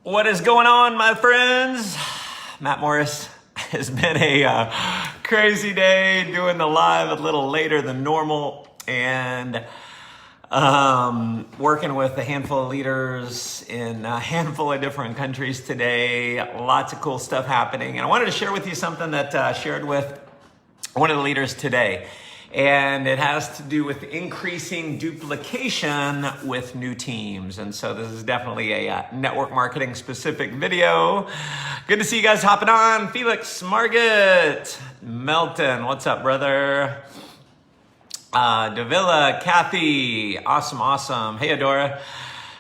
What is going on, my friends? Matt Morris. It's been a crazy day doing the live a little later than normal and working with a handful of leaders in a handful of different countries today. Lots of cool stuff happening. And I wanted to share with you something that I shared with one of the leaders today. And it has to do with increasing duplication with new teams. And so this is definitely a network marketing specific video. Good to see you guys hopping on. Felix, Margaret, Melton, what's up, brother? Davila, Kathy, awesome. Hey, Adora.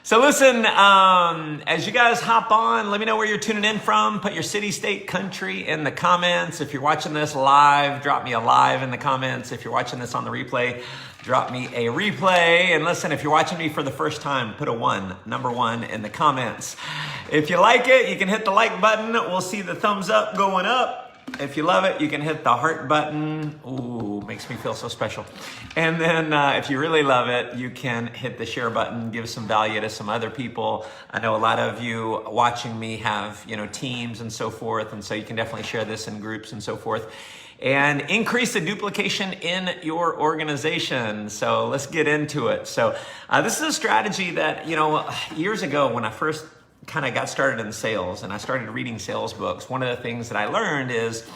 So listen, as you guys hop on, let me know where you're tuning in from. Put your city, state, country in the comments. If you're watching this live, drop me a live in the comments. If you're watching this on the replay, drop me a replay. And listen, if you're watching me for the first time, put a number one in the comments. If you like it, you can hit the like button. We'll see the thumbs up going up. If you love it, you can hit the heart button. Ooh, makes me feel so special. And then if you really love it, you can hit the share button, give some value to some other people. I know a lot of you watching me have, teams and so forth. And so you can definitely share this in groups and so forth and increase the duplication in your organization. So let's get into it. So this is a strategy that, years ago when I first kind of got started in sales and I started reading sales books, one of the things that I learned is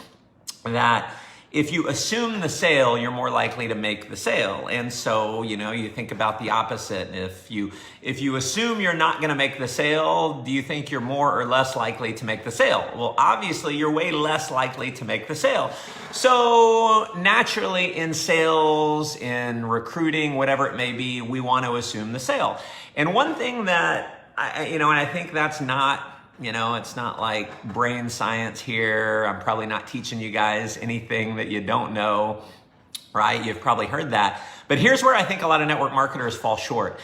that if you assume the sale, you're more likely to make the sale. And so, you think about the opposite. If you assume you're not going to make the sale, do you think you're more or less likely to make the sale? Well, obviously you're way less likely to make the sale. So naturally in sales, in recruiting, whatever it may be, we want to assume the sale. And one thing that and I think that's not, it's not like brain science here. I'm probably not teaching you guys anything that you don't know, right? You've probably heard that. But here's where I think a lot of network marketers fall short.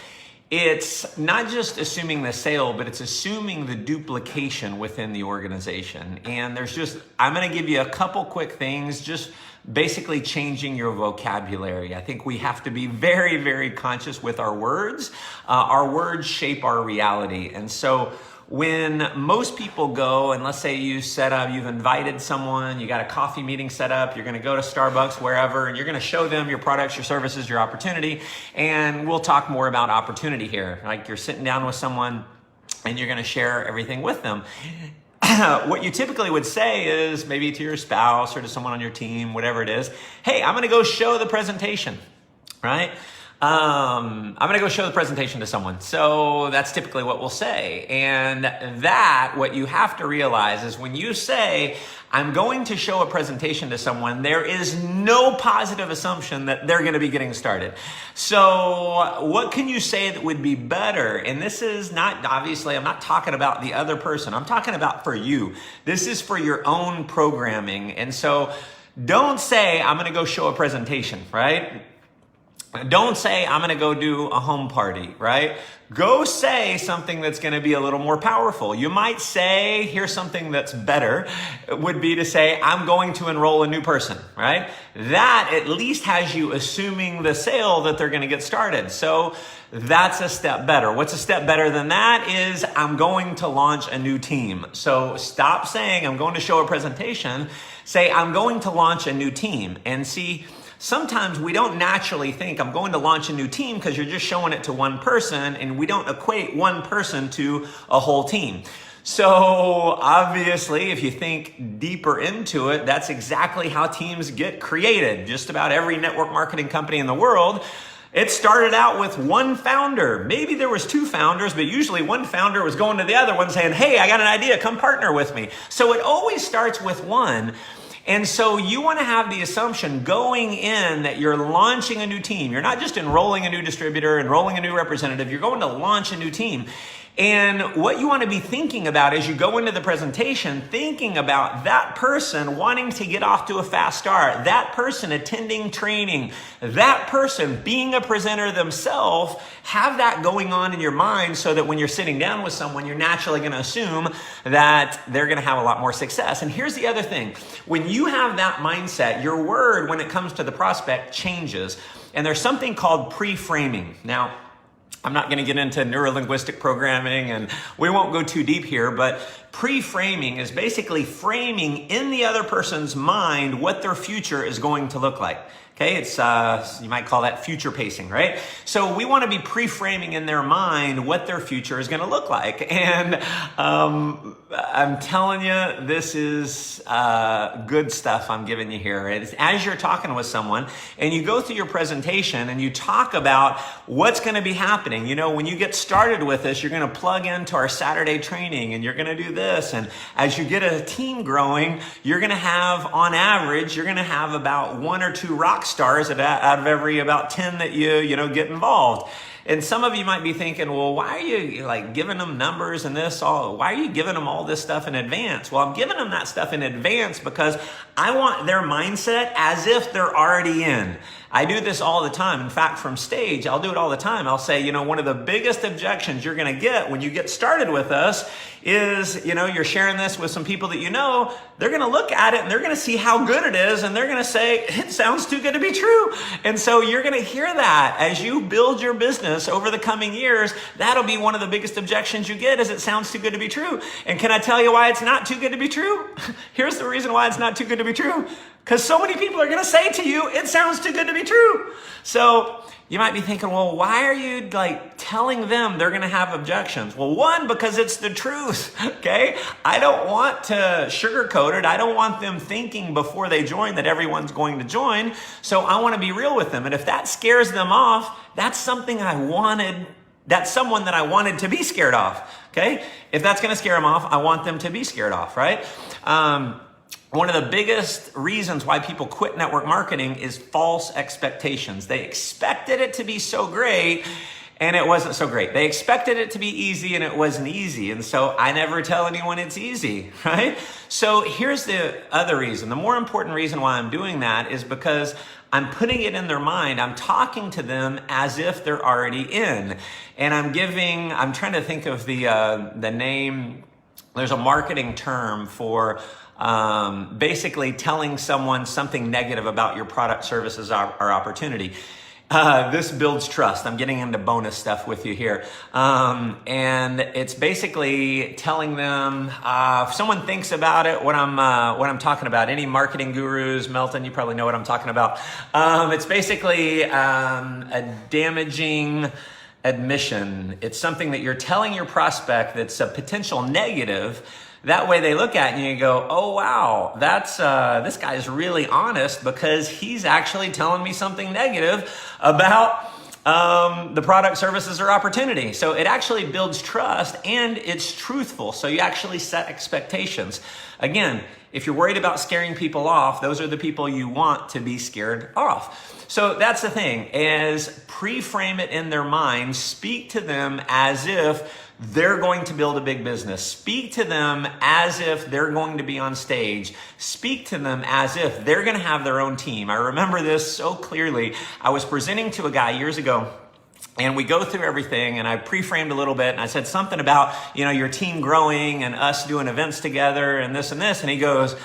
It's not just assuming the sale, but it's assuming the duplication within the organization. And I'm going to give you a couple quick things, just basically changing your vocabulary. I think we have to be very, very conscious with our words. Our words shape our reality. And so when most people go, and let's say you've invited someone, you got a coffee meeting set up, you're going to go to Starbucks, wherever, and you're going to show them your products, your services, your opportunity. And we'll talk more about opportunity here. Like you're sitting down with someone and you're going to share everything with them. What you typically would say is maybe to your spouse or to someone on your team, whatever it is, hey, I'm going to go show the presentation, right? I'm going to go show the presentation to someone. So that's typically what we'll say. And what you have to realize is when you say, I'm going to show a presentation to someone, there is no positive assumption that they're going to be getting started. So what can you say that would be better? And this is not, obviously, I'm not talking about the other person. I'm talking about for you. This is for your own programming. And so don't say, I'm going to go show a presentation, right? Don't say, I'm going to go do a home party, right? Go say something that's going to be a little more powerful. You might say, here's something that's better, would be to say, I'm going to enroll a new person, right? That at least has you assuming the sale that they're going to get started. So that's a step better. What's a step better than that is I'm going to launch a new team. So stop saying I'm going to show a presentation. Say I'm going to launch a new team. And see, sometimes we don't naturally think I'm going to launch a new team because you're just showing it to one person, and we don't equate one person to a whole team. So obviously, if you think deeper into it, that's exactly how teams get created. Just about every network marketing company in the world, it started out with one founder. Maybe there was two founders, but usually one founder was going to the other one saying, hey, I got an idea, come partner with me. So it always starts with one. And so you want to have the assumption going in that you're launching a new team. You're not just enrolling a new distributor, enrolling a new representative. You're going to launch a new team. And what you want to be thinking about as you go into the presentation, thinking about that person wanting to get off to a fast start, that person attending training, that person being a presenter themselves, have that going on in your mind so that when you're sitting down with someone, you're naturally going to assume that they're going to have a lot more success. And here's the other thing. When you have that mindset, your word, when it comes to the prospect, changes. And there's something called pre-framing. Now, I'm not going to get into neurolinguistic programming and we won't go too deep here, but pre-framing is basically framing in the other person's mind what their future is going to look like. Okay, it's you might call that future pacing, right? So we want to be pre-framing in their mind what their future is going to look like. And I'm telling you, this is good stuff I'm giving you here. It's as you're talking with someone and you go through your presentation and you talk about what's going to be happening. You know, when you get started with this, you're going to plug into our Saturday training and you're going to do this. And as you get a team growing, you're going to have, on average, you're going to have about 1 or 2 rock stars out of every about 10 that you get involved. And some of you might be thinking, well, why are you like giving them numbers and this all? Why are you giving them all this stuff in advance? Well, I'm giving them that stuff in advance because I want their mindset as if they're already in. I do this all the time. In fact, from stage, I'll do it all the time. I'll say, one of the biggest objections you're going to get when you get started with us is, you're sharing this with some people that they're going to look at it and they're going to see how good it is and they're going to say, it sounds too good to be true. And so you're going to hear that as you build your business over the coming years. That'll be one of the biggest objections you get is it sounds too good to be true. And can I tell you why it's not too good to be true? Here's the reason why it's not too good to be true. Because so many people are going to say to you, it sounds too good to be true. So you might be thinking, well, why are you telling them they're going to have objections? Well, one, because it's the truth, okay? I don't want to sugarcoat it. I don't want them thinking before they join that everyone's going to join. So I want to be real with them. And if that scares them off, that's someone that I wanted to be scared off, okay? If that's going to scare them off, I want them to be scared off, right? One of the biggest reasons why people quit network marketing is false expectations. They expected it to be so great and it wasn't so great. They expected it to be easy and it wasn't easy. And so I never tell anyone it's easy, right? So here's the other reason. The more important reason why I'm doing that is because I'm putting it in their mind. I'm talking to them as if they're already in. And I'm trying to think of the name. There's a marketing term for basically telling someone something negative about your product, services, or opportunity. This builds trust. I'm getting into bonus stuff with you here. And it's basically telling them, if someone thinks about it, what I'm talking about, any marketing gurus, Melton, you probably know what I'm talking about. It's basically a damaging admission. It's something that you're telling your prospect that's a potential negative. That way they look at you and you go, oh, wow, this guy's really honest because he's actually telling me something negative about the product, services, or opportunity. So it actually builds trust and it's truthful. So you actually set expectations. Again, if you're worried about scaring people off, those are the people you want to be scared off. So that's the thing, is pre-frame it in their mind, speak to them as if they're going to build a big business. Speak to them as if they're going to be on stage. Speak to them as if they're going to have their own team. I remember this so clearly. I was presenting to a guy years ago, and we go through everything, and I pre-framed a little bit, and I said something about, your team growing and us doing events together and this, and he goes,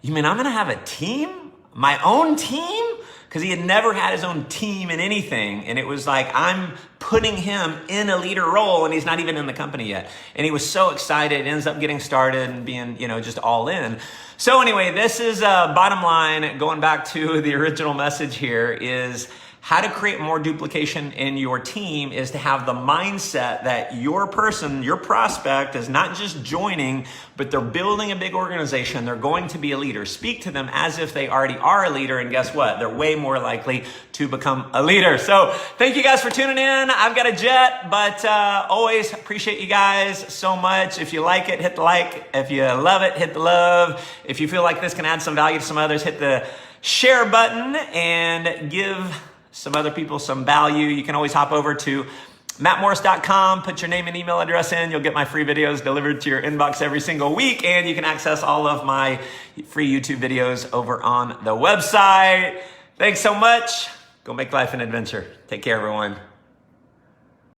you mean I'm going to have a team? My own team? Because he had never had his own team in anything. And it was like, I'm putting him in a leader role and he's not even in the company yet. And he was so excited, ends up getting started and being, just all in. So anyway, this is bottom line, going back to the original message here, is how to create more duplication in your team is to have the mindset that your person, your prospect, is not just joining, but they're building a big organization. They're going to be a leader. Speak to them as if they already are a leader, and guess what? They're way more likely to become a leader. So thank you guys for tuning in. I've got a jet, but always appreciate you guys so much. If you like it, hit the like. If you love it, hit the love. If you feel like this can add some value to some others, hit the share button and give some other people some value. You can always hop over to mattmorris.com, put your name and email address in. You'll get my free videos delivered to your inbox every single week, and you can access all of my free YouTube videos over on the website. Thanks so much. Go make life an adventure. Take care, everyone.